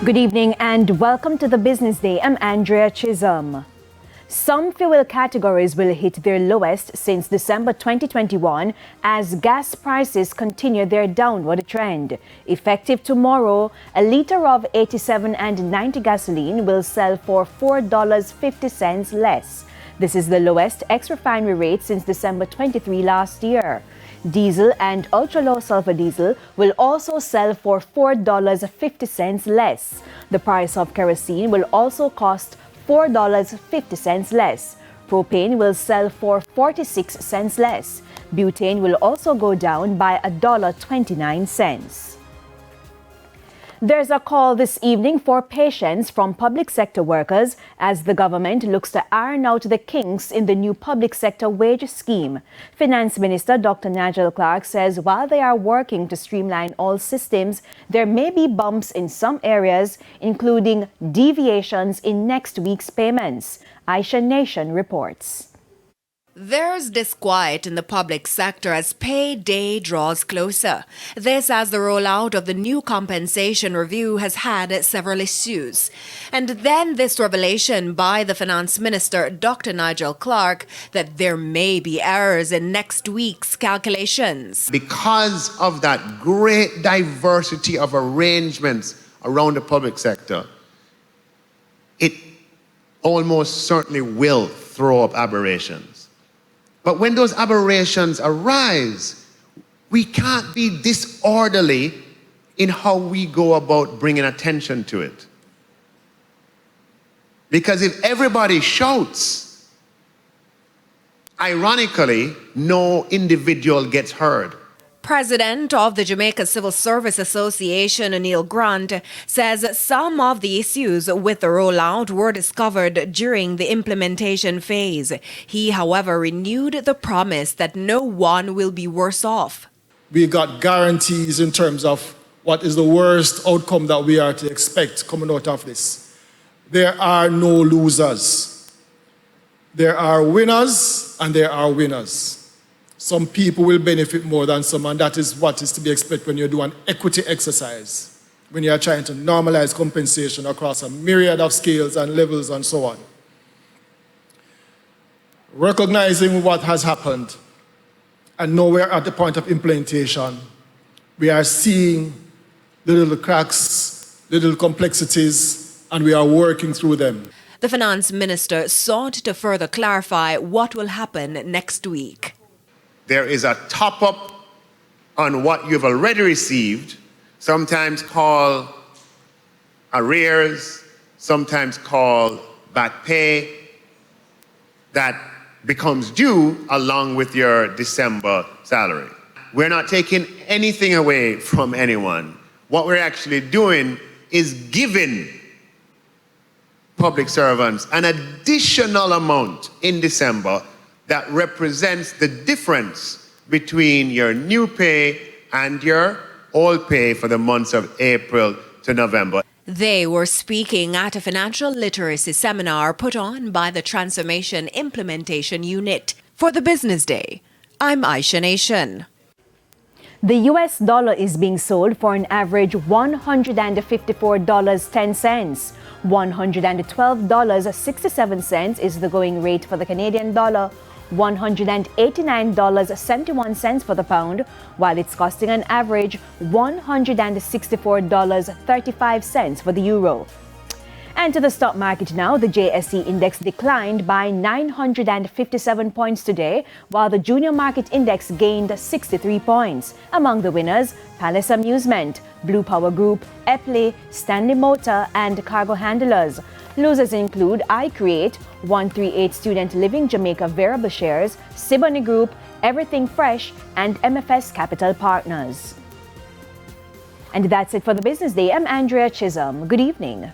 Good evening and welcome to the Business Day. I'm Andrea Chisholm. Some fuel categories will hit their lowest since December 2021 as gas prices continue their downward trend. Effective tomorrow, a liter of 87 and 90 gasoline will sell for $4.50 less. This is the lowest ex-refinery rate since December 23 last year. Diesel and ultra-low sulfur diesel will also sell for $4.50 less. The price of kerosene will also cost $4.50 less. Propane will sell for 46 cents less. Butane will also go down by $1.29. There's a call this evening for patience from public sector workers as the government looks to iron out the kinks in the new public sector wage scheme. Finance Minister Dr. Nigel Clark says while they are working to streamline all systems, there may be bumps in some areas, including deviations in next week's payments. Aisha Nation reports. There's disquiet in the public sector as payday draws closer. This as the rollout of the new compensation review has had several issues. And then this revelation by the Finance Minister, Dr. Nigel Clark, that there may be errors in next week's calculations. Because of that great diversity of arrangements around the public sector, it almost certainly will throw up aberrations. But when those aberrations arise, we can't be disorderly in how we go about bringing attention to it. Because if everybody shouts, ironically, no individual gets heard. President of the Jamaica Civil Service Association, Neil Grant, says some of the issues with the rollout were discovered during the implementation phase. He, however, renewed the promise that no one will be worse off. We got guarantees in terms of what is the worst outcome that we are to expect coming out of this. There are no losers. There are winners and there are winners. Some people will benefit more than some, and that is what is to be expected when you do an equity exercise, when you are trying to normalize compensation across a myriad of scales and levels and so on. Recognizing what has happened and now we're at the point of implementation, we are seeing the little cracks, little complexities, and we are working through them. The Finance Minister sought to further clarify what will happen next week. There is a top-up on what you've already received, sometimes called arrears, sometimes called back pay, that becomes due along with your December salary. We're not taking anything away from anyone. What we're actually doing is giving public servants an additional amount in December that represents the difference between your new pay and your old pay for the months of April to November. They were speaking at a financial literacy seminar put on by the Transformation Implementation Unit. For the Business Day, I'm Aisha Nation. The US dollar is being sold for an average $154.10. $112.67 is the going rate for the Canadian dollar. $189.71 for the pound, while it's costing an average $164.35 for the euro. And to the stock market now, the JSE index declined by 957 points today, while the junior market index gained 63 points. Among the winners, Palace Amusement, Blue Power Group, Epley, Stanley Motor, and Cargo Handlers. Losers include iCreate, 138 Student Living Jamaica Variable Shares, Siboney Group, Everything Fresh, and MFS Capital Partners. And that's it for the Business Day. I'm Andrea Chisholm. Good evening.